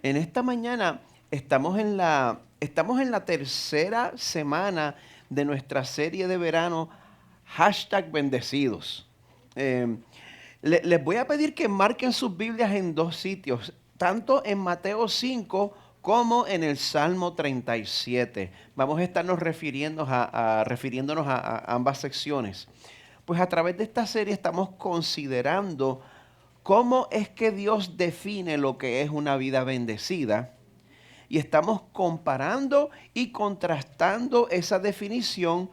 En esta mañana estamos en la tercera semana de nuestra serie de verano, #bendecidos. Eh, Les voy a pedir que marquen sus Biblias en dos sitios, tanto en Mateo 5 como en el Salmo 37. Vamos a estarnos refiriéndonos a ambas secciones. Pues a través de esta serie estamos considerando cómo es que Dios define lo que es una vida bendecida y estamos comparando y contrastando esa definición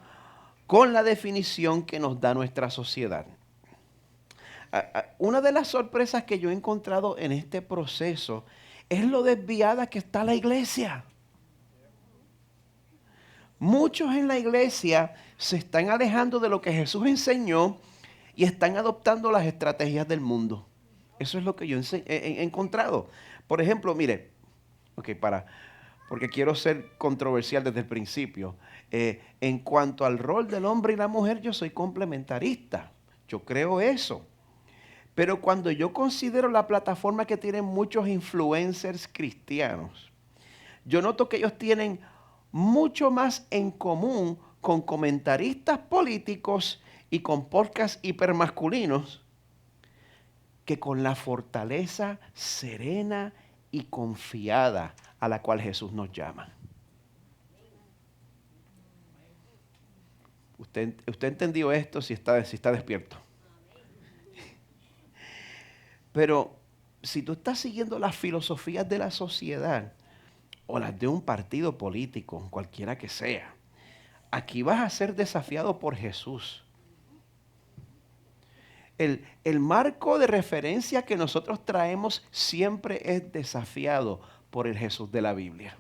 con la definición que nos da nuestra sociedad. Una de las sorpresas que yo he encontrado en este proceso es lo desviada que está la iglesia. Muchos en la iglesia se están alejando de lo que Jesús enseñó y están adoptando las estrategias del mundo. Eso es lo que yo he encontrado. Por ejemplo, mire, porque quiero ser controversial desde el principio. En cuanto al rol del hombre y la mujer, yo soy complementarista. Yo creo eso. Pero cuando yo considero la plataforma que tienen muchos influencers cristianos, yo noto que ellos tienen mucho más en común con comentaristas políticos y con podcasts hipermasculinos que con la fortaleza serena y confiada a la cual Jesús nos llama. ¿Usted entendió esto si está despierto? Pero si tú estás siguiendo las filosofías de la sociedad o las de un partido político, cualquiera que sea, aquí vas a ser desafiado por Jesús. El marco de referencia que nosotros traemos siempre es desafiado por el Jesús de la Biblia.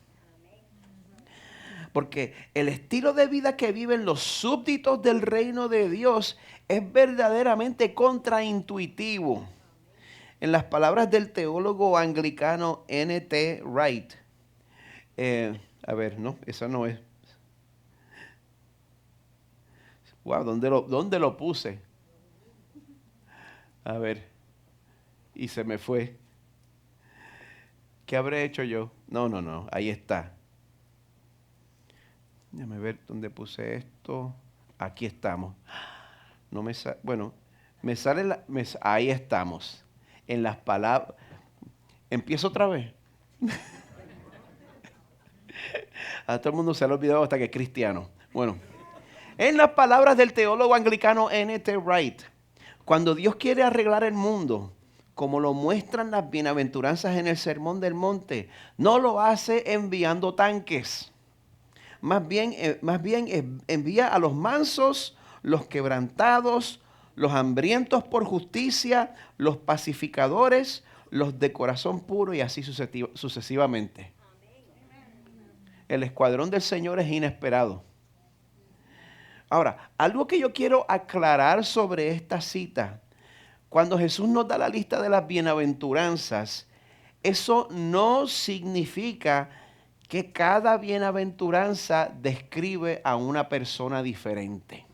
Porque el estilo de vida que viven los súbditos del reino de Dios es verdaderamente contraintuitivo. En las palabras del teólogo anglicano N.T. Wright, no, esa no es. Wow, ¿dónde lo puse? A ver, y se me fue. ¿Qué habré hecho yo? No, ahí está. Déjame ver dónde puse esto. Aquí estamos. No me sale, bueno, me sale ahí estamos. En las palabras. Empiezo otra vez. A todo el mundo se le ha olvidado hasta que es cristiano. Bueno, en las palabras del teólogo anglicano N.T. Wright, cuando Dios quiere arreglar el mundo, como lo muestran las bienaventuranzas en el Sermón del Monte, no lo hace enviando tanques. Más bien envía a los mansos, los quebrantados, los hambrientos por justicia, los pacificadores, los de corazón puro y así sucesivamente. El escuadrón del Señor es inesperado. Ahora, algo que yo quiero aclarar sobre esta cita, cuando Jesús nos da la lista de las bienaventuranzas, eso no significa que cada bienaventuranza describe a una persona diferente.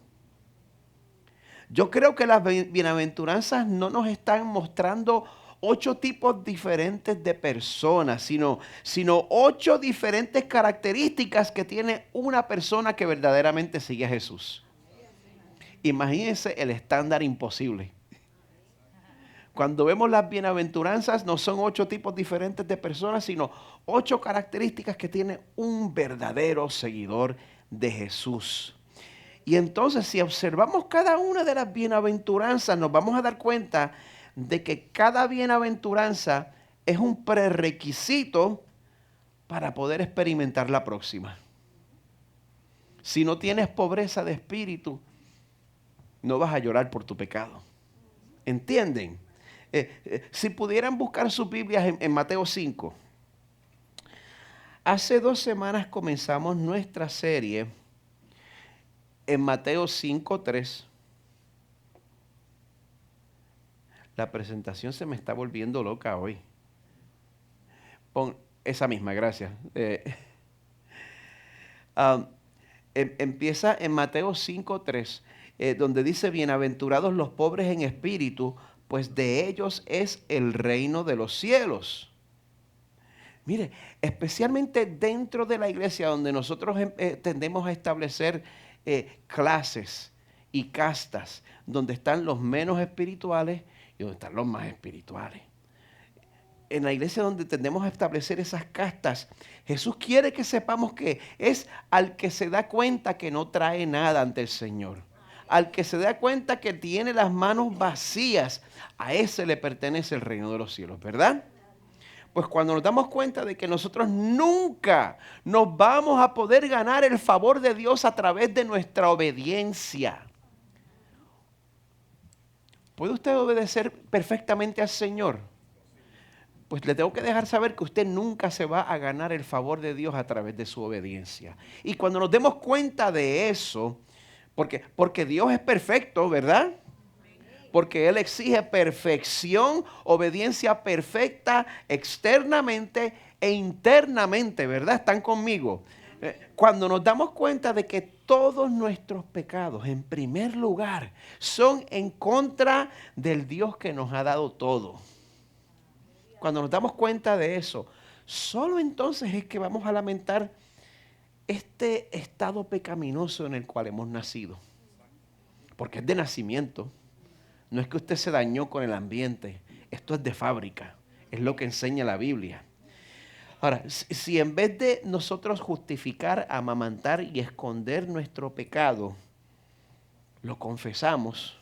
Yo creo que las bienaventuranzas no nos están mostrando 8 tipos diferentes de personas, sino 8 diferentes características que tiene una persona que verdaderamente sigue a Jesús. Imagínense el estándar imposible. Cuando vemos las bienaventuranzas, no son 8 tipos diferentes de personas, sino 8 características que tiene un verdadero seguidor de Jesús. Y entonces, si observamos cada una de las bienaventuranzas, nos vamos a dar cuenta de que cada bienaventuranza es un prerequisito para poder experimentar la próxima. Si no tienes pobreza de espíritu, no vas a llorar por tu pecado. ¿Entienden? Si pudieran buscar sus Biblias en Mateo 5. Hace 2 semanas comenzamos nuestra serie en Mateo 5:3. La presentación se me está volviendo loca hoy. Pon esa misma, gracias. Empieza en Mateo 5:3, donde dice: bienaventurados los pobres en espíritu, pues de ellos es el reino de los cielos. Mire, especialmente dentro de la iglesia donde nosotros tendemos a establecer clases y castas, donde están los menos espirituales y donde están los más espirituales. En la iglesia donde tendemos a establecer esas castas, Jesús quiere que sepamos que es al que se da cuenta que no trae nada ante el Señor. Al que se da cuenta que tiene las manos vacías, a ese le pertenece el reino de los cielos, ¿verdad? Pues cuando nos damos cuenta de que nosotros nunca nos vamos a poder ganar el favor de Dios a través de nuestra obediencia. ¿Puede usted obedecer perfectamente al Señor? Pues le tengo que dejar saber que usted nunca se va a ganar el favor de Dios a través de su obediencia. Y cuando nos demos cuenta de eso, porque Dios es perfecto, ¿verdad? Porque Él exige perfección, obediencia perfecta externamente e internamente, ¿verdad? ¿Están conmigo? Cuando nos damos cuenta de que todos nuestros pecados, en primer lugar, son en contra del Dios que nos ha dado todo. Cuando nos damos cuenta de eso, solo entonces es que vamos a lamentar este estado pecaminoso en el cual hemos nacido. Porque es de nacimiento. No es que usted se dañó con el ambiente. Esto es de fábrica. Es lo que enseña la Biblia. Ahora, si en vez de nosotros justificar, amamantar y esconder nuestro pecado, lo confesamos,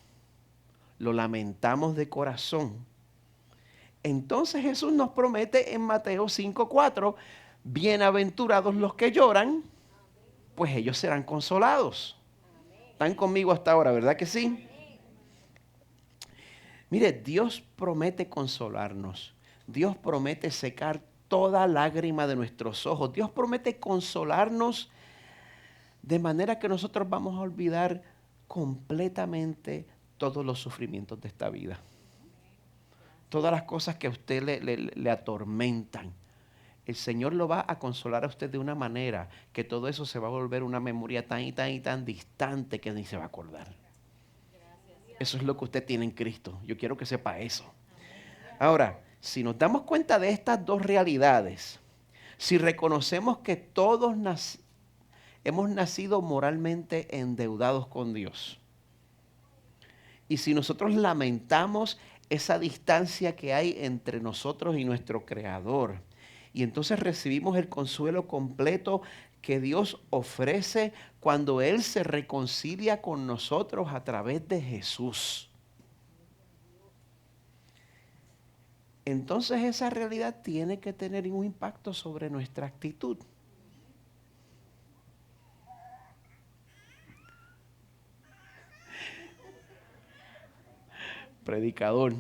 lo lamentamos de corazón, entonces Jesús nos promete en Mateo 5:4, bienaventurados los que lloran, pues ellos serán consolados. ¿Están conmigo hasta ahora, verdad que sí? Mire, Dios promete consolarnos. Dios promete secar toda lágrima de nuestros ojos. Dios promete consolarnos de manera que nosotros vamos a olvidar completamente todos los sufrimientos de esta vida. Todas las cosas que a usted le atormentan. El Señor lo va a consolar a usted de una manera que todo eso se va a volver una memoria tan y tan y tan distante que ni se va a acordar. Eso es lo que usted tiene en Cristo. Yo quiero que sepa eso. Ahora, si nos damos cuenta de estas dos realidades, si reconocemos que todos hemos nacido moralmente endeudados con Dios, y si nosotros lamentamos esa distancia que hay entre nosotros y nuestro Creador, y entonces recibimos el consuelo completo que Dios ofrece cuando Él se reconcilia con nosotros a través de Jesús. Entonces esa realidad tiene que tener un impacto sobre nuestra actitud. Predicador.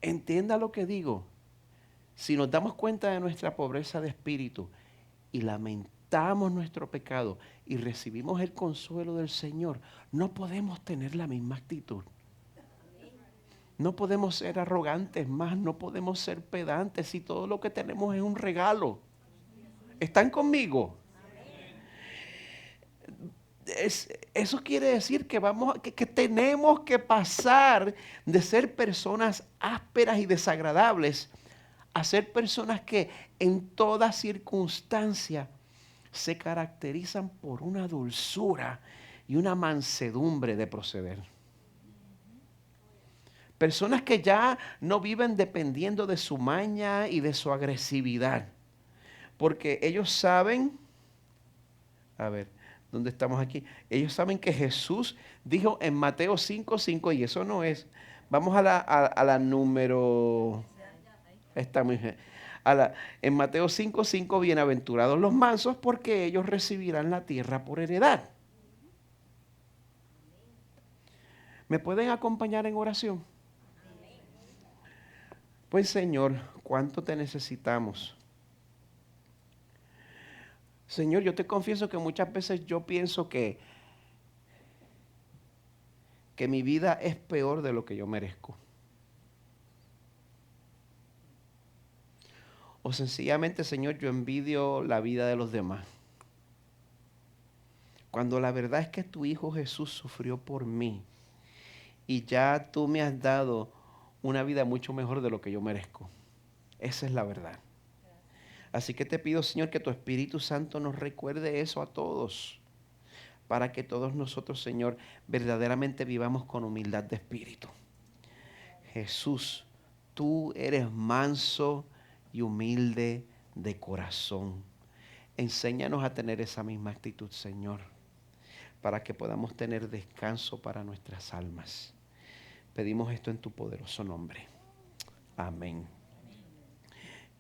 Entienda lo que digo. Si nos damos cuenta de nuestra pobreza de espíritu y lamentamos nuestro pecado y recibimos el consuelo del Señor, no podemos tener la misma actitud. No podemos ser arrogantes más, no podemos ser pedantes si todo lo que tenemos es un regalo. ¿Están conmigo? Eso quiere decir que que tenemos que pasar de ser personas ásperas y desagradables a ser personas que en toda circunstancia se caracterizan por una dulzura y una mansedumbre de proceder. Personas que ya no viven dependiendo de su maña y de su agresividad, porque ellos saben, a ver, ¿dónde estamos aquí? Ellos saben que Jesús dijo en Mateo 5:5, y eso no es. Vamos a la número. Está muy bien. En Mateo 5:5, bienaventurados los mansos, porque ellos recibirán la tierra por heredad. ¿Me pueden acompañar en oración? Pues Señor, ¿cuánto te necesitamos? Señor, yo te confieso que muchas veces yo pienso que mi vida es peor de lo que yo merezco. O sencillamente, Señor, yo envidio la vida de los demás. Cuando la verdad es que tu Hijo Jesús sufrió por mí y ya tú me has dado una vida mucho mejor de lo que yo merezco. Esa es la verdad. Así que te pido, Señor, que tu Espíritu Santo nos recuerde eso a todos, para que todos nosotros, Señor, verdaderamente vivamos con humildad de espíritu. Jesús, tú eres manso y humilde de corazón. Enséñanos a tener esa misma actitud, Señor, para que podamos tener descanso para nuestras almas. Pedimos esto en tu poderoso nombre. Amén.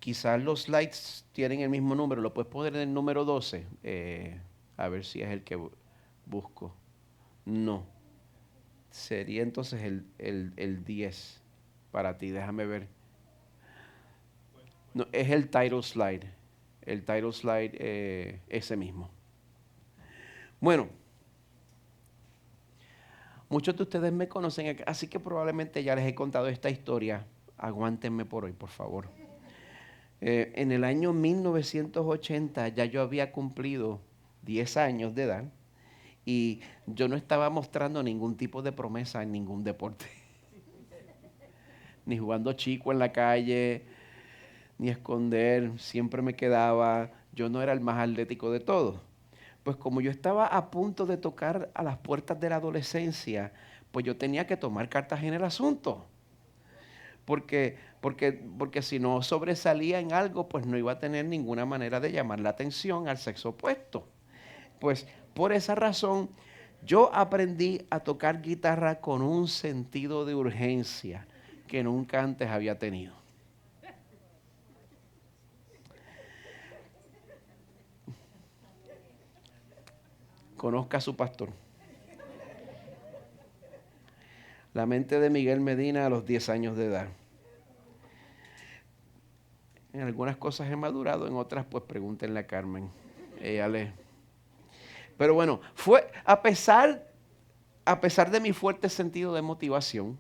Quizás los slides tienen el mismo número. Lo puedes poner en el número 12. A ver si es el que busco. No. Sería entonces el 10 para ti. Déjame ver. No, es el title slide. El title slide, ese mismo. Bueno, muchos de ustedes me conocen, así que probablemente ya les he contado esta historia. Aguántenme por hoy, por favor. En el año 1980 ya yo había cumplido 10 años de edad y yo no estaba mostrando ningún tipo de promesa en ningún deporte. Ni jugando chico en la calle, ni esconder, siempre me quedaba. Yo no era el más atlético de todos. Pues como yo estaba a punto de tocar a las puertas de la adolescencia, pues yo tenía que tomar cartas en el asunto. Porque si no sobresalía en algo, pues no iba a tener ninguna manera de llamar la atención al sexo opuesto. Pues por esa razón, yo aprendí a tocar guitarra con un sentido de urgencia que nunca antes había tenido. Conozca a su pastor. La mente de Miguel Medina a los 10 años de edad. En algunas cosas he madurado, en otras pues pregúntenle a Carmen. Ella le... Pero bueno, fue a pesar de mi fuerte sentido de motivación,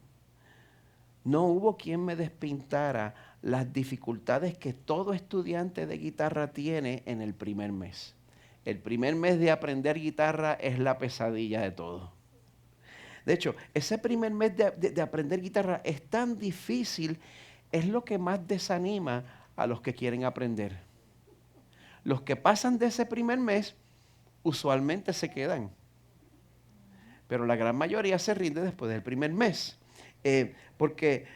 no hubo quien me despintara las dificultades que todo estudiante de guitarra tiene en el primer mes. El primer mes de aprender guitarra es la pesadilla de todo. De hecho, ese primer mes de aprender guitarra es tan difícil, es lo que más desanima a los que quieren aprender. Los que pasan de ese primer mes usualmente se quedan, pero la gran mayoría se rinde después del primer mes. Porque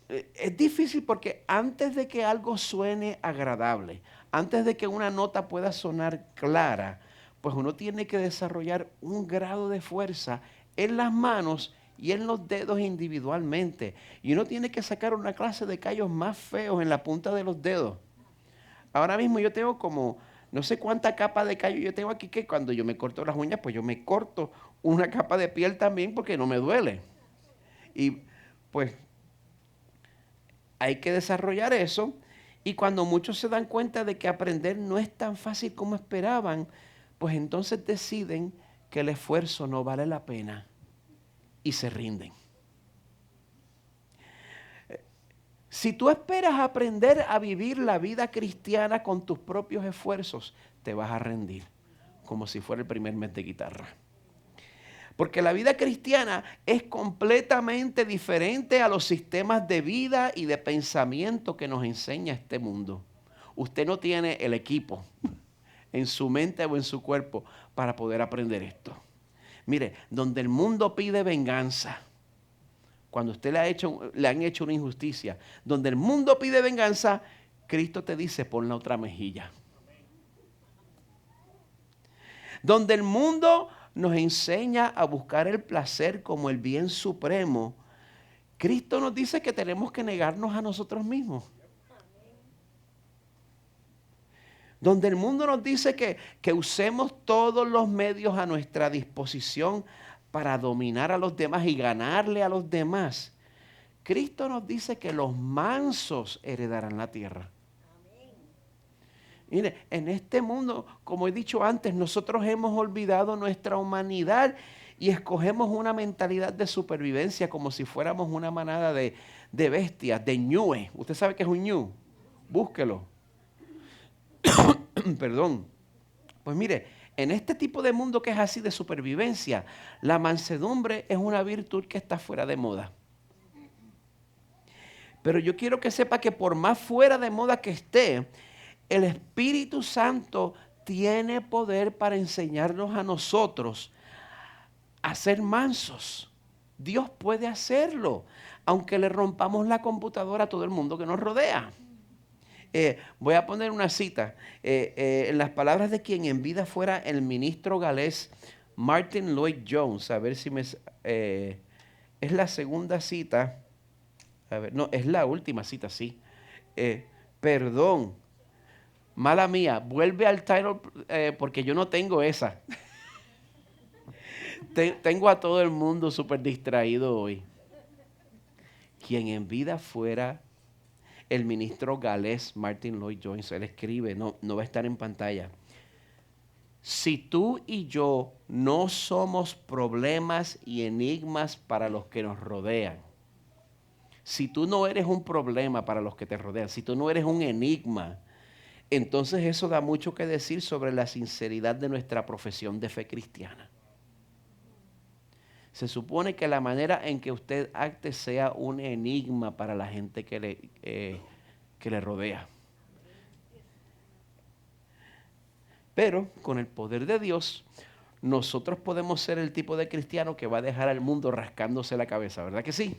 es difícil, porque antes de que algo suene agradable, antes de que una nota pueda sonar clara, pues uno tiene que desarrollar un grado de fuerza en las manos y en los dedos individualmente. Y uno tiene que sacar una clase de callos más feos en la punta de los dedos. Ahora mismo yo tengo como, no sé cuánta capa de callo yo tengo aquí, que cuando yo me corto las uñas, pues yo me corto una capa de piel también porque no me duele. Y pues hay que desarrollar eso. Y cuando muchos se dan cuenta de que aprender no es tan fácil como esperaban, pues entonces deciden que el esfuerzo no vale la pena y se rinden. Si tú esperas aprender a vivir la vida cristiana con tus propios esfuerzos, te vas a rendir, como si fuera el primer mes de guitarra. Porque la vida cristiana es completamente diferente a los sistemas de vida y de pensamiento que nos enseña este mundo. Usted no tiene el equipo en su mente o en su cuerpo para poder aprender esto. Mire, donde el mundo pide venganza, cuando usted le han hecho una injusticia, donde el mundo pide venganza, Cristo te dice, pon la otra mejilla. Donde el mundo nos enseña a buscar el placer como el bien supremo, Cristo nos dice que tenemos que negarnos a nosotros mismos. Donde el mundo nos dice que usemos todos los medios a nuestra disposición para dominar a los demás y ganarle a los demás, Cristo nos dice que los mansos heredarán la tierra. Mire, en este mundo, como he dicho antes, nosotros hemos olvidado nuestra humanidad y escogemos una mentalidad de supervivencia como si fuéramos una manada de bestias, de ñue. ¿Usted sabe qué es un ñu? Búsquelo. Perdón. Pues mire, en este tipo de mundo que es así de supervivencia, la mansedumbre es una virtud que está fuera de moda. Pero yo quiero que sepa que por más fuera de moda que esté, el Espíritu Santo tiene poder para enseñarnos a nosotros a ser mansos. Dios puede hacerlo, aunque le rompamos la computadora a todo el mundo que nos rodea. Voy a poner una cita. En las palabras de quien en vida fuera el ministro galés Martin Lloyd Jones, a ver si es la segunda cita. A ver, no, es la última cita, sí. Perdón, mala mía, vuelve al title porque yo no tengo esa. Tengo a todo el mundo súper distraído hoy. Quien en vida fuera el ministro galés Martin Lloyd Jones, él escribe, no va a estar en pantalla. Si tú y yo no somos problemas y enigmas para los que nos rodean, si tú no eres un problema para los que te rodean, si tú no eres un enigma, entonces eso da mucho que decir sobre la sinceridad de nuestra profesión de fe cristiana. Se supone que la manera en que usted acte sea un enigma para la gente que le rodea. Pero con el poder de Dios, nosotros podemos ser el tipo de cristiano que va a dejar al mundo rascándose la cabeza, ¿verdad que sí?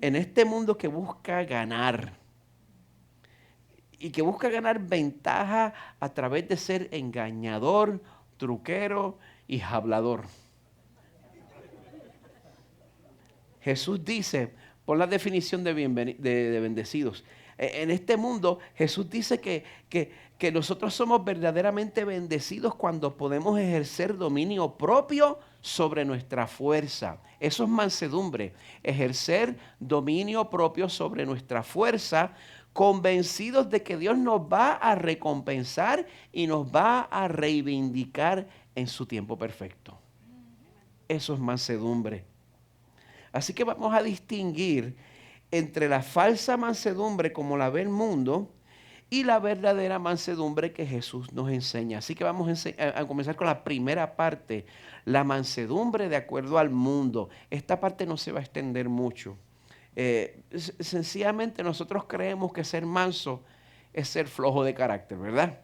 En este mundo que busca ganar y que busca ganar ventaja a través de ser engañador, truquero y hablador. Jesús dice, por la definición de bendecidos, en este mundo Jesús dice que nosotros somos verdaderamente bendecidos cuando podemos ejercer dominio propio sobre nuestra fuerza. Eso es mansedumbre, ejercer dominio propio sobre nuestra fuerza, convencidos de que Dios nos va a recompensar y nos va a reivindicar en su tiempo perfecto. Eso es mansedumbre. Así que vamos a distinguir entre la falsa mansedumbre como la ve el mundo y la verdadera mansedumbre que Jesús nos enseña. Así que vamos a comenzar con la primera parte, la mansedumbre de acuerdo al mundo. Esta parte no se va a extender mucho. Sencillamente nosotros creemos que ser manso es ser flojo de carácter, ¿verdad?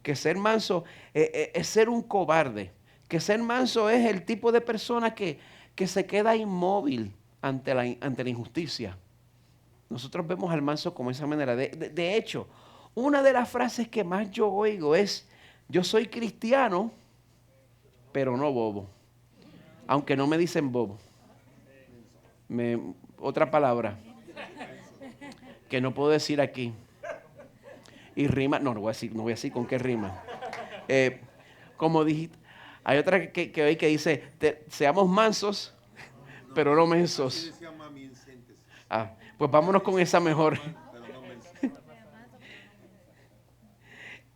Que ser manso es ser un cobarde. Que ser manso es el tipo de persona que se queda inmóvil ante la injusticia. Nosotros vemos al manso como esa manera. De hecho, una de las frases que más yo oigo es, yo soy cristiano, pero no bobo. Aunque no me dicen bobo. Otra palabra que no puedo decir aquí. Y rima, no voy a decir con qué rima. Como dijiste, hay otra que hoy que dice, seamos mansos, pero no mensos. Pues vámonos con esa mejor.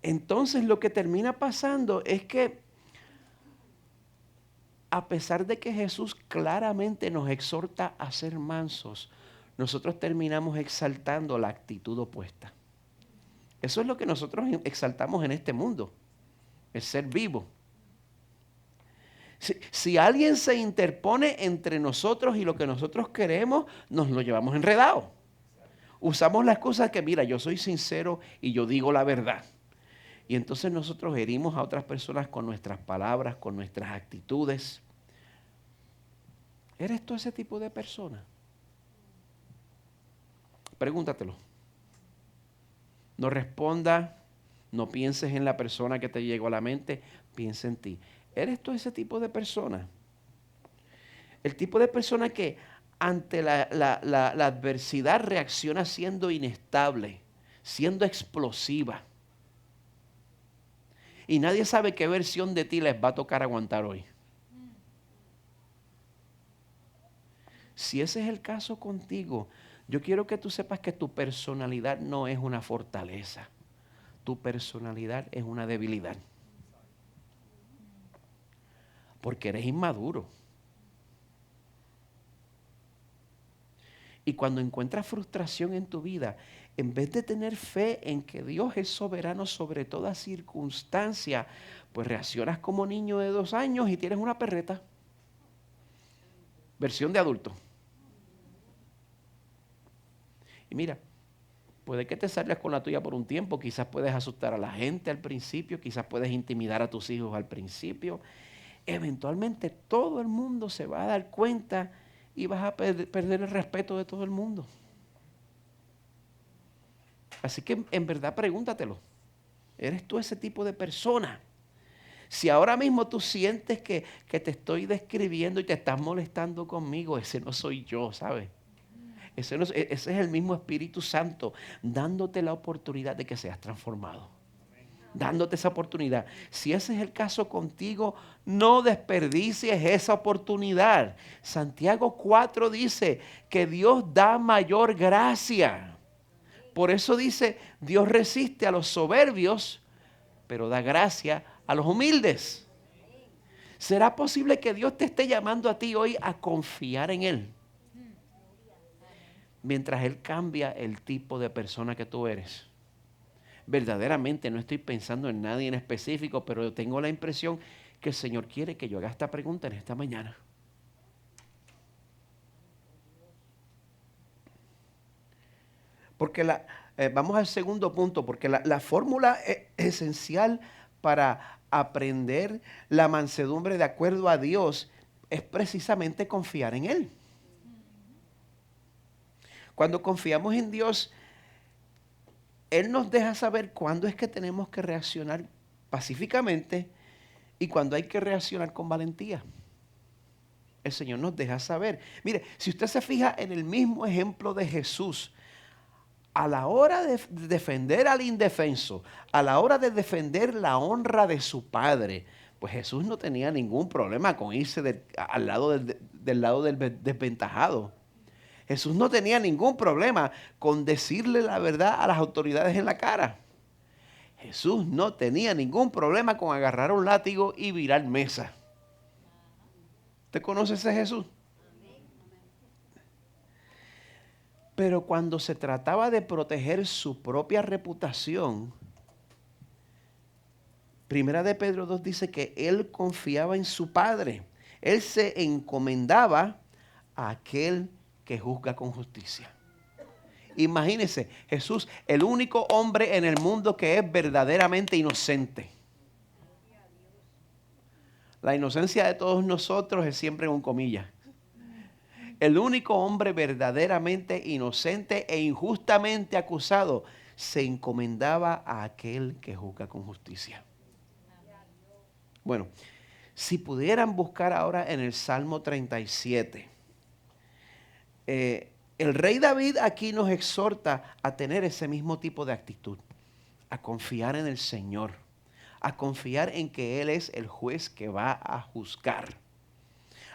Entonces lo que termina pasando es que a pesar de que Jesús claramente nos exhorta a ser mansos, nosotros terminamos exaltando la actitud opuesta. Eso es lo que nosotros exaltamos en este mundo, el ser vivo. Si alguien se interpone entre nosotros y lo que nosotros queremos, nos lo llevamos enredado. Usamos la excusa que, mira, yo soy sincero y yo digo la verdad. Y entonces nosotros herimos a otras personas con nuestras palabras, con nuestras actitudes. ¿Eres tú ese tipo de persona? Pregúntatelo. No responda, no pienses en la persona que te llegó a la mente, piensa en ti. ¿Eres tú ese tipo de persona? El tipo de persona que ante la adversidad reacciona siendo inestable, siendo explosiva. Y nadie sabe qué versión de ti les va a tocar aguantar hoy. Si ese es el caso contigo, yo quiero que tú sepas que tu personalidad no es una fortaleza. Tu personalidad es una debilidad. Porque eres inmaduro. Y cuando encuentras frustración en tu vida, en vez de tener fe en que Dios es soberano sobre toda circunstancia, pues reaccionas como niño de 2 años y tienes una perreta. Versión de adulto. Y mira, puede que te salgas con la tuya por un tiempo, quizás puedes asustar a la gente al principio, quizás puedes intimidar a tus hijos al principio. Eventualmente todo el mundo se va a dar cuenta y vas a perder el respeto de todo el mundo. Así que en verdad pregúntatelo. ¿Eres tú ese tipo de persona? Si ahora mismo tú sientes que te estoy describiendo y te estás molestando conmigo, ese no soy yo, ¿sabes? Ese es el mismo Espíritu Santo dándote la oportunidad de que seas transformado. Dándote esa oportunidad. Si ese es el caso contigo, no desperdicies esa oportunidad. Santiago 4 dice que Dios da mayor gracia. Por eso dice, Dios resiste a los soberbios, pero da gracia a los humildes. ¿Será posible que Dios te esté llamando a ti hoy a confiar en Él? Mientras Él cambia el tipo de persona que tú eres. Verdaderamente no estoy pensando en nadie en específico, pero tengo la impresión que el Señor quiere que yo haga esta pregunta en esta mañana. Porque vamos al segundo punto, porque la fórmula esencial para aprender la mansedumbre de acuerdo a Dios es precisamente confiar en Él. Cuando confiamos en Dios, Él nos deja saber cuándo es que tenemos que reaccionar pacíficamente y cuándo hay que reaccionar con valentía. El Señor nos deja saber. Mire, si usted se fija en el mismo ejemplo de Jesús, a la hora de defender al indefenso, a la hora de defender la honra de su padre, pues Jesús no tenía ningún problema con irse al lado del lado del desventajado. Jesús no tenía ningún problema con decirle la verdad a las autoridades en la cara. Jesús no tenía ningún problema con agarrar un látigo y virar mesa. ¿Usted conoce ese Jesús? Pero cuando se trataba de proteger su propia reputación, Primera de Pedro 2 dice que él confiaba en su Padre. Él se encomendaba a aquel que juzga con justicia. Imagínense, Jesús, el único hombre en el mundo que es verdaderamente inocente. La inocencia de todos nosotros es siempre un comilla. El único hombre verdaderamente inocente e injustamente acusado se encomendaba a aquel que juzga con justicia. Bueno, si pudieran buscar ahora en el Salmo 37, el rey David aquí nos exhorta a tener ese mismo tipo de actitud, a confiar en el Señor, a confiar en que Él es el juez que va a juzgar,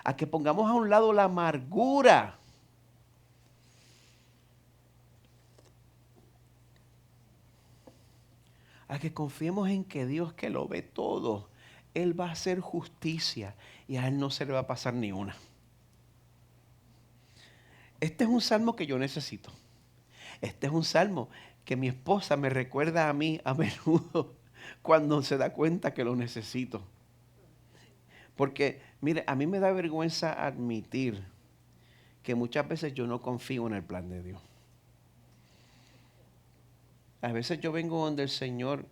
a que pongamos a un lado la amargura, a que confiemos en que Dios, que lo ve todo, Él va a hacer justicia y a Él no se le va a pasar ni una. Este es un salmo que yo necesito. Este es un salmo que mi esposa me recuerda a mí a menudo cuando se da cuenta que lo necesito. Porque, mire, a mí me da vergüenza admitir que muchas veces yo no confío en el plan de Dios. A veces yo vengo donde el Señor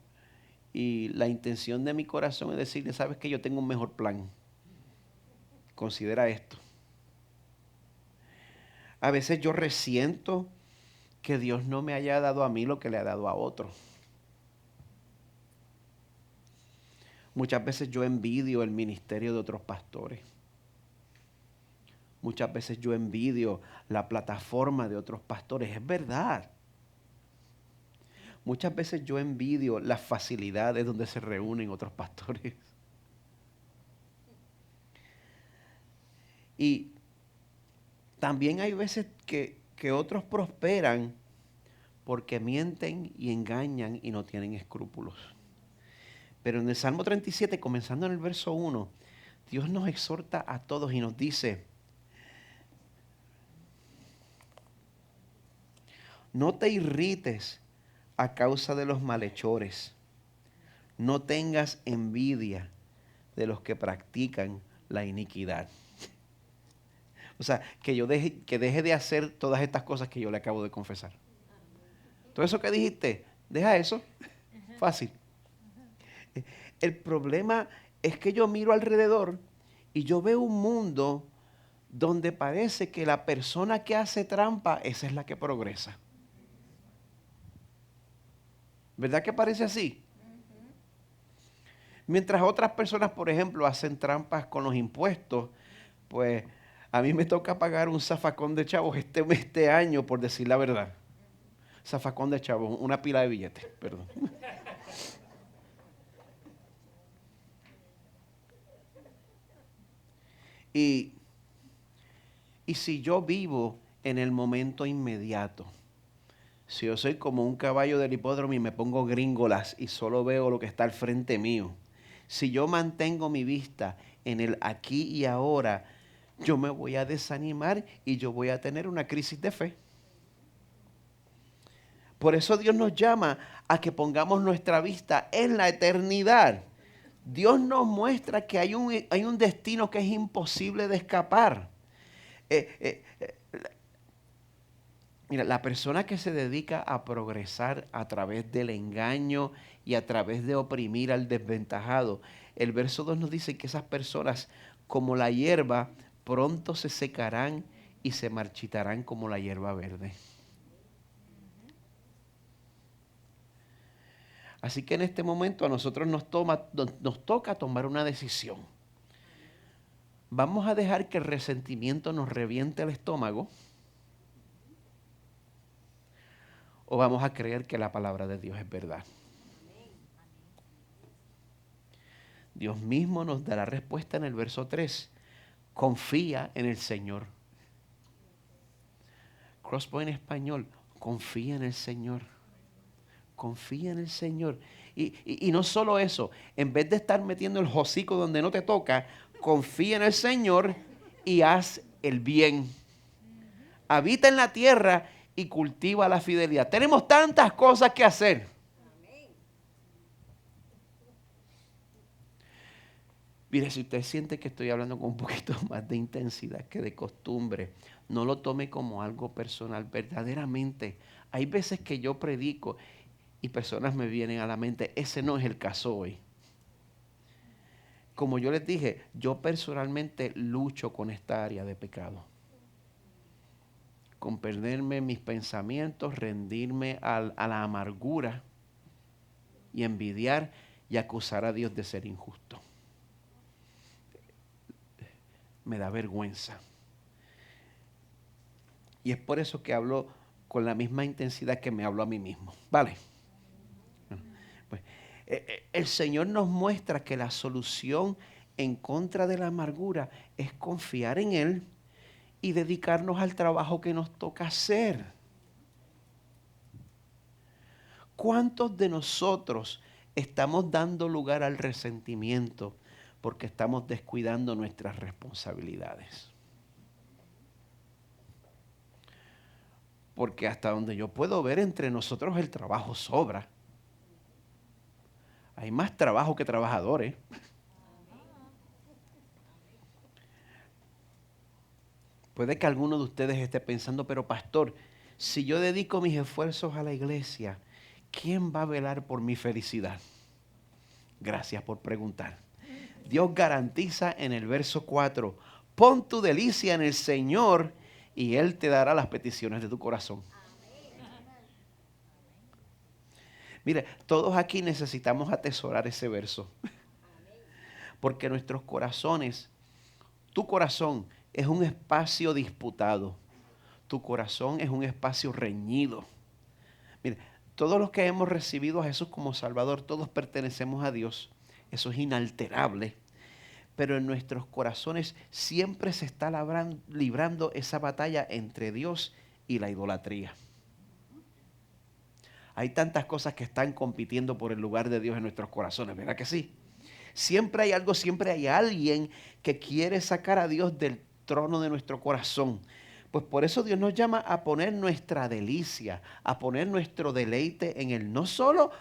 y la intención de mi corazón es decirle, sabes que yo tengo un mejor plan. Considera esto. A veces yo resiento que Dios no me haya dado a mí lo que le ha dado a otro. Muchas veces yo envidio el ministerio de otros pastores. Muchas veces yo envidio la plataforma de otros pastores. Es verdad. Muchas veces yo envidio las facilidades donde se reúnen otros pastores. Y también hay veces que otros prosperan porque mienten y engañan y no tienen escrúpulos. Pero en el Salmo 37, comenzando en el verso 1, Dios nos exhorta a todos y nos dice, no te irrites a causa de los malhechores, no tengas envidia de los que practican la iniquidad. O sea, que deje de hacer todas estas cosas que yo le acabo de confesar. Todo eso que dijiste, deja eso. Fácil. El problema es que yo miro alrededor y yo veo un mundo donde parece que la persona que hace trampa, esa es la que progresa. ¿Verdad que parece así? Mientras otras personas, por ejemplo, hacen trampas con los impuestos, pues a mí me toca pagar un zafacón de chavos este año, por decir la verdad. Zafacón de chavos, una pila de billetes, perdón. Y, y si yo vivo en el momento inmediato, si yo soy como un caballo del hipódromo y me pongo gringolas y solo veo lo que está al frente mío, si yo mantengo mi vista en el aquí y ahora, yo me voy a desanimar y yo voy a tener una crisis de fe. Por eso Dios nos llama a que pongamos nuestra vista en la eternidad. Dios nos muestra que hay un destino que es imposible de escapar. Mira, la persona que se dedica a progresar a través del engaño y a través de oprimir al desventajado, el verso 2 nos dice que esas personas, como la hierba, pronto se secarán y se marchitarán como la hierba verde. Así que en este momento a nosotros nos toca tomar una decisión. ¿Vamos a dejar que el resentimiento nos reviente el estómago? ¿O vamos a creer que la palabra de Dios es verdad? Dios mismo nos da la respuesta en el verso 3. Confía en el Señor. Crosspoint en español, confía en el Señor. Confía en el Señor. Y no solo eso, en vez de estar metiendo el hocico donde no te toca, confía en el Señor y haz el bien. Habita en la tierra y cultiva la fidelidad. Tenemos tantas cosas que hacer. Mire, si usted siente que estoy hablando con un poquito más de intensidad que de costumbre, no lo tome como algo personal. Verdaderamente, hay veces que yo predico y personas me vienen a la mente. Ese no es el caso hoy. Como yo les dije, yo personalmente lucho con esta área de pecado. Con perderme mis pensamientos, rendirme a la amargura y envidiar y acusar a Dios de ser injusto. Me da vergüenza. Y es por eso que hablo con la misma intensidad que me hablo a mí mismo. ¿Vale? Pues, el Señor nos muestra que la solución en contra de la amargura es confiar en Él y dedicarnos al trabajo que nos toca hacer. ¿Cuántos de nosotros estamos dando lugar al resentimiento porque estamos descuidando nuestras responsabilidades? Porque hasta donde yo puedo ver, entre nosotros el trabajo sobra. Hay más trabajo que trabajadores. Puede que alguno de ustedes esté pensando, pero pastor, si yo dedico mis esfuerzos a la iglesia, ¿quién va a velar por mi felicidad? Gracias por preguntar. Dios garantiza en el verso 4, pon tu delicia en el Señor y Él te dará las peticiones de tu corazón. Mire, todos aquí necesitamos atesorar ese verso. Porque nuestros corazones, tu corazón es un espacio disputado. Tu corazón es un espacio reñido. Mire, todos los que hemos recibido a Jesús como Salvador, todos pertenecemos a Dios. Eso es inalterable. Pero en nuestros corazones siempre se está librando esa batalla entre Dios y la idolatría. Hay tantas cosas que están compitiendo por el lugar de Dios en nuestros corazones, ¿verdad que sí? Siempre hay algo, siempre hay alguien que quiere sacar a Dios del trono de nuestro corazón. Pues por eso Dios nos llama a poner nuestra delicia, a poner nuestro deleite en Él. No solo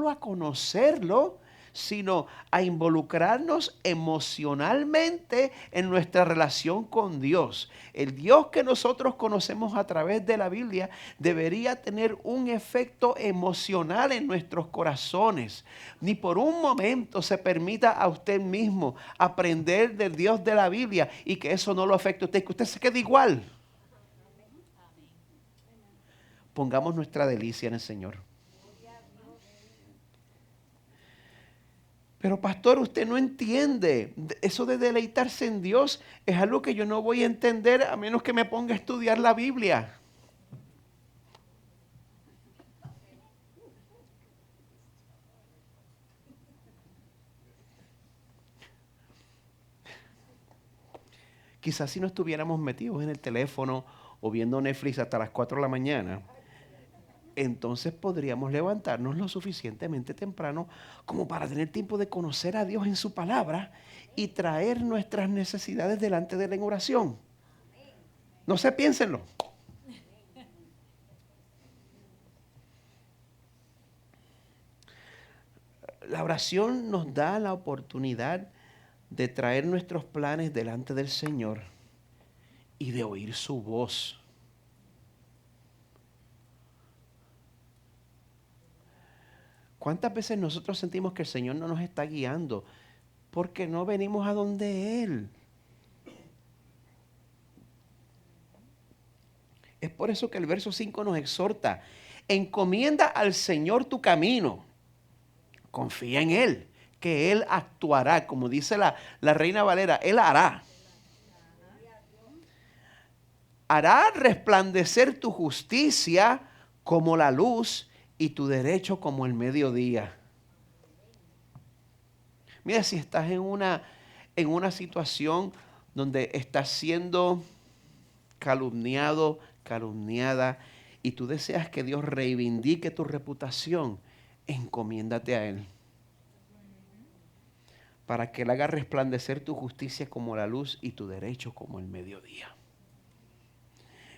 a conocerlo, sino a involucrarnos emocionalmente en nuestra relación con Dios. El Dios que nosotros conocemos a través de la Biblia debería tener un efecto emocional en nuestros corazones. Ni por un momento se permita a usted mismo aprender del Dios de la Biblia y que eso no lo afecte a usted, que usted se quede igual. Pongamos nuestra delicia en el Señor. Pero pastor, usted no entiende. Eso de deleitarse en Dios es algo que yo no voy a entender a menos que me ponga a estudiar la Biblia. Quizás si no estuviéramos metidos en el teléfono o viendo Netflix hasta las 4 de la mañana, entonces podríamos levantarnos lo suficientemente temprano como para tener tiempo de conocer a Dios en su palabra y traer nuestras necesidades delante de él en oración. No sé, piénsenlo. La oración nos da la oportunidad de traer nuestros planes delante del Señor y de oír su voz. ¿Cuántas veces nosotros sentimos que el Señor no nos está guiando porque no venimos a donde Él? Es por eso que el verso 5 nos exhorta: encomienda al Señor tu camino, confía en Él, que Él actuará, como dice la Reina Valera, Él hará. Hará resplandecer tu justicia como la luz y tu derecho como el mediodía. Mira, si estás en una situación donde estás siendo calumniado, calumniada, y tú deseas que Dios reivindique tu reputación, encomiéndate a Él, para que Él haga resplandecer tu justicia como la luz y tu derecho como el mediodía.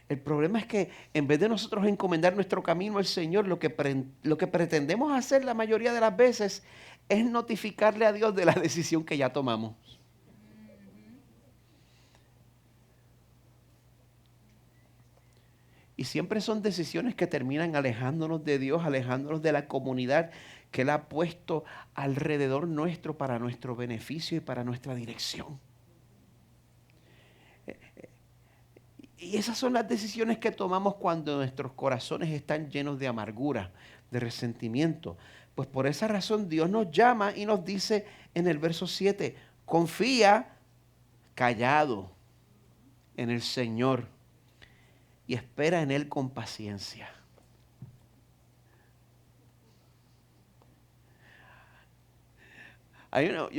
El problema es que en vez de nosotros encomendar nuestro camino al Señor, lo que pretendemos hacer la mayoría de las veces es notificarle a Dios de la decisión que ya tomamos. Y siempre son decisiones que terminan alejándonos de Dios, alejándonos de la comunidad que Él ha puesto alrededor nuestro para nuestro beneficio y para nuestra dirección. Y esas son las decisiones que tomamos cuando nuestros corazones están llenos de amargura, de resentimiento. Pues por esa razón Dios nos llama y nos dice en el verso 7, confía callado en el Señor y espera en Él con paciencia.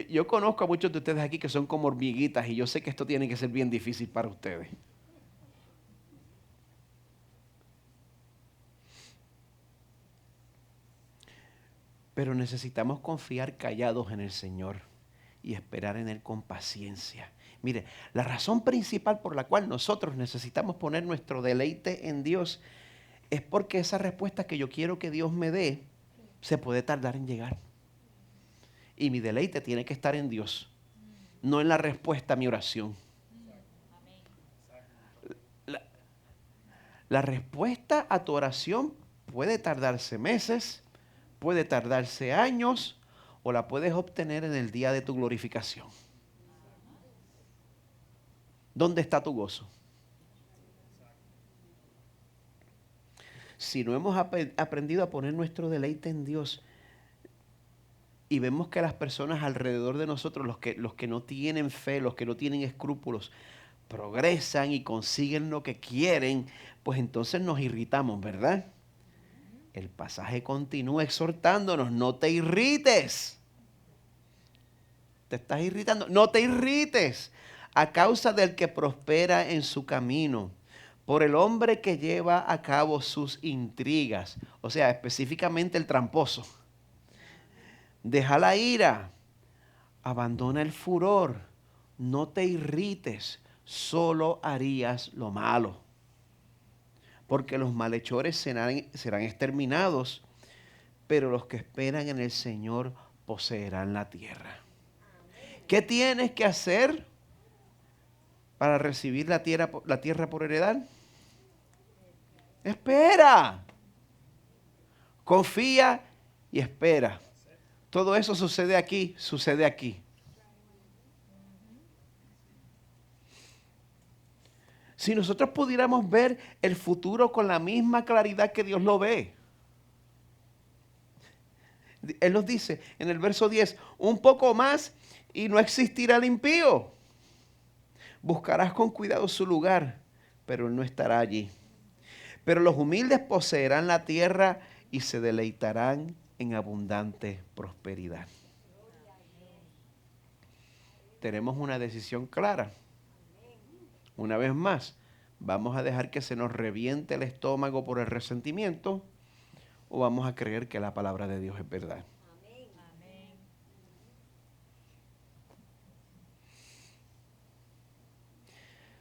Yo conozco a muchos de ustedes aquí que son como hormiguitas y yo sé que esto tiene que ser bien difícil para ustedes. Pero necesitamos confiar callados en el Señor y esperar en Él con paciencia. Mire, la razón principal por la cual nosotros necesitamos poner nuestro deleite en Dios es porque esa respuesta que yo quiero que Dios me dé se puede tardar en llegar. Y mi deleite tiene que estar en Dios, no en la respuesta a mi oración. La respuesta a tu oración puede tardarse meses, puede tardarse años, o la puedes obtener en el día de tu glorificación. ¿Dónde está tu gozo? Si no hemos aprendido a poner nuestro deleite en Dios y vemos que las personas alrededor de nosotros, los que no tienen fe, los que no tienen escrúpulos, progresan y consiguen lo que quieren, pues entonces nos irritamos, ¿verdad? El pasaje continúa exhortándonos: no te irrites. ¿Te estás irritando? No te irrites a causa del que prospera en su camino, por el hombre que lleva a cabo sus intrigas, o sea, específicamente el tramposo. Deja la ira, abandona el furor, no te irrites, solo harías lo malo. Porque los malhechores serán exterminados, pero los que esperan en el Señor poseerán la tierra. ¿Qué tienes que hacer para recibir la tierra por heredad? Espera. Confía y espera. Todo eso sucede aquí, sucede aquí. Si nosotros pudiéramos ver el futuro con la misma claridad que Dios lo ve. Él nos dice en el verso 10, un poco más y no existirá el impío. Buscarás con cuidado su lugar, pero él no estará allí. Pero los humildes poseerán la tierra y se deleitarán en abundante prosperidad. Tenemos una decisión clara. Una vez más, ¿vamos a dejar que se nos reviente el estómago por el resentimiento o vamos a creer que la palabra de Dios es verdad?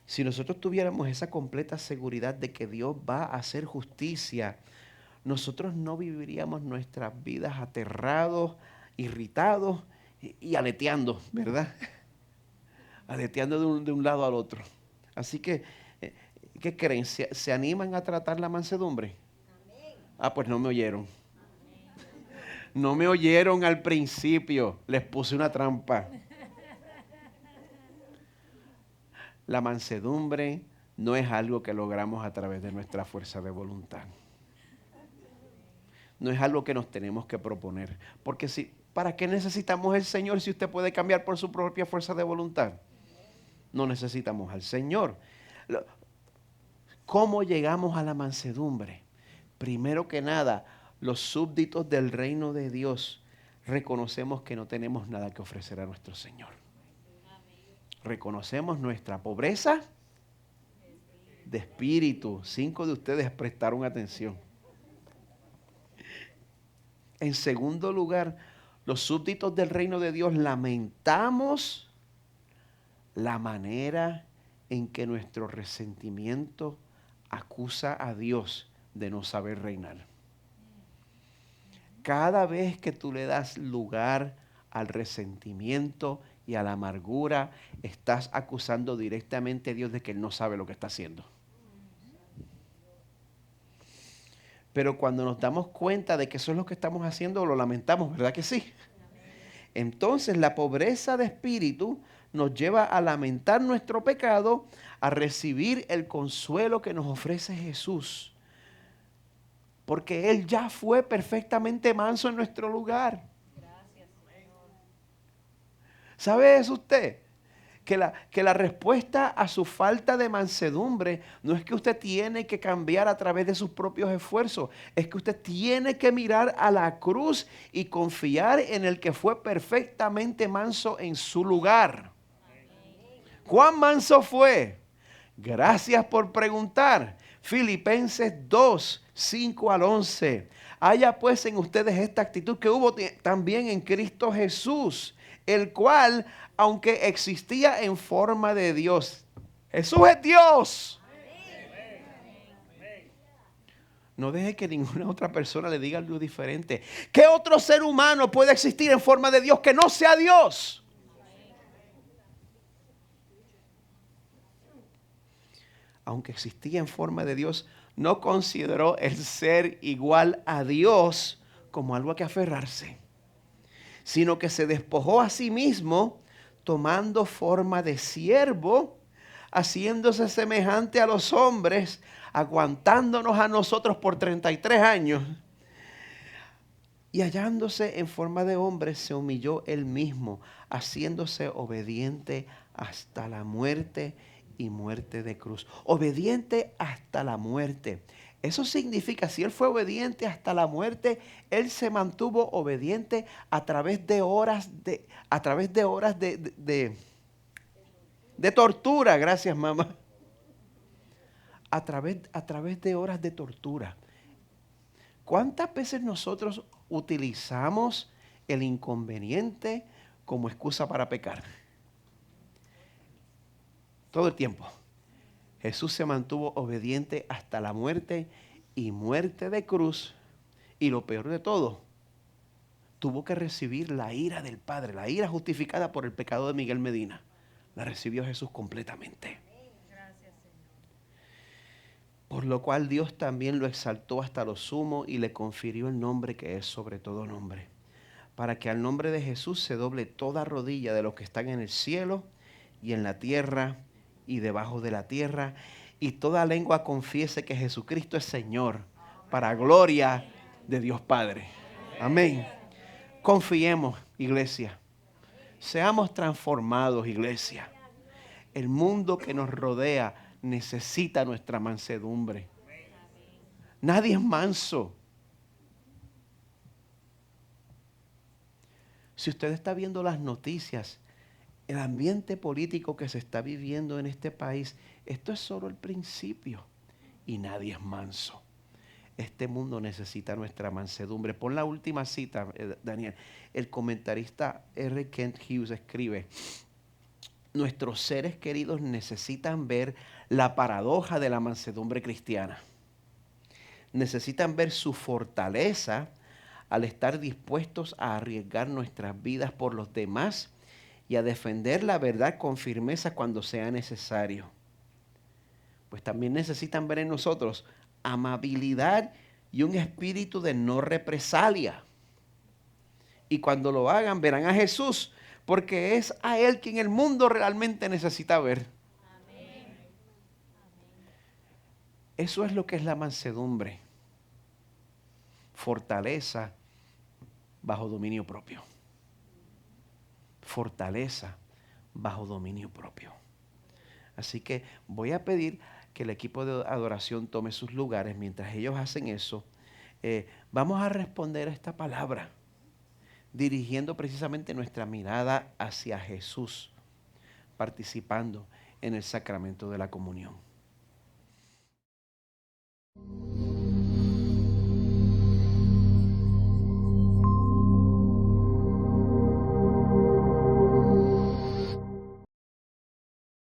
Si nosotros tuviéramos esa completa seguridad de que Dios va a hacer justicia, nosotros no viviríamos nuestras vidas aterrados, irritados y aleteando, ¿verdad? Aleteando de un lado al otro. Así que, ¿qué creen? ¿Se animan a tratar la mansedumbre? Ah, pues no me oyeron. No me oyeron al principio. Les puse una trampa. La mansedumbre no es algo que logramos a través de nuestra fuerza de voluntad. No es algo que nos tenemos que proponer. Porque ¿para qué necesitamos el Señor si usted puede cambiar por su propia fuerza de voluntad? No necesitamos al Señor. ¿Cómo llegamos a la mansedumbre? Primero que nada, los súbditos del reino de Dios reconocemos que no tenemos nada que ofrecer a nuestro Señor. Reconocemos nuestra pobreza de espíritu. 5 de ustedes prestaron atención. En segundo lugar, los súbditos del reino de Dios lamentamos la manera en que nuestro resentimiento acusa a Dios de no saber reinar. Cada vez que tú le das lugar al resentimiento y a la amargura, estás acusando directamente a Dios de que Él no sabe lo que está haciendo. Pero cuando nos damos cuenta de que eso es lo que estamos haciendo, lo lamentamos, ¿verdad que sí? Entonces la pobreza de espíritu nos lleva a lamentar nuestro pecado, a recibir el consuelo que nos ofrece Jesús. Porque Él ya fue perfectamente manso en nuestro lugar. Gracias, Señor. ¿Sabe eso usted? Que la respuesta a su falta de mansedumbre no es que usted tiene que cambiar a través de sus propios esfuerzos. Es que usted tiene que mirar a la cruz y confiar en el que fue perfectamente manso en su lugar. ¿Cuán manso fue? Gracias por preguntar. Filipenses 2, 5 al 11. Haya pues en ustedes esta actitud que hubo también en Cristo Jesús, el cual, aunque existía en forma de Dios, Jesús es Dios. No deje que ninguna otra persona le diga algo diferente. ¿Qué otro ser humano puede existir en forma de Dios que no sea Dios? Aunque existía en forma de Dios, no consideró el ser igual a Dios como algo a que aferrarse, sino que se despojó a sí mismo, tomando forma de siervo, haciéndose semejante a los hombres, aguantándonos a nosotros por 33 años. Y hallándose en forma de hombre, se humilló él mismo, haciéndose obediente hasta la muerte y muerte de cruz. Obediente hasta la muerte. Eso significa, si él fue obediente hasta la muerte, él se mantuvo obediente a través de horas de tortura. Gracias, mamá. A través de horas de tortura. ¿Cuántas veces nosotros utilizamos el inconveniente como excusa para pecar? Todo el tiempo. Jesús se mantuvo obediente hasta la muerte y muerte de cruz. Y lo peor de todo, tuvo que recibir la ira del Padre, la ira justificada por el pecado de Miguel Medina. La recibió Jesús completamente. Por lo cual Dios también lo exaltó hasta lo sumo y le confirió el nombre que es sobre todo nombre, para que al nombre de Jesús se doble toda rodilla de los que están en el cielo y en la tierra y debajo de la tierra, y toda lengua confiese que Jesucristo es Señor, para gloria de Dios Padre. Amén. Confiemos, iglesia. Seamos transformados, iglesia. El mundo que nos rodea necesita nuestra mansedumbre. Nadie es manso. Si usted está viendo las noticias, el ambiente político que se está viviendo en este país, esto es solo el principio. Y nadie es manso. Este mundo necesita nuestra mansedumbre. Pon la última cita, Daniel. El comentarista R. Kent Hughes escribe: nuestros seres queridos necesitan ver la paradoja de la mansedumbre cristiana. Necesitan ver su fortaleza al estar dispuestos a arriesgar nuestras vidas por los demás y a defender la verdad con firmeza cuando sea necesario. Pues también necesitan ver en nosotros amabilidad y un espíritu de no represalia. Y cuando lo hagan, verán a Jesús, porque es a Él quien el mundo realmente necesita ver. Amén. Eso es lo que es la mansedumbre. Fortaleza bajo dominio propio. Fortaleza bajo dominio propio. Así que voy a pedir que el equipo de adoración tome sus lugares. Mientras ellos hacen eso, vamos a responder a esta palabra, dirigiendo precisamente nuestra mirada hacia Jesús, participando en el sacramento de la comunión.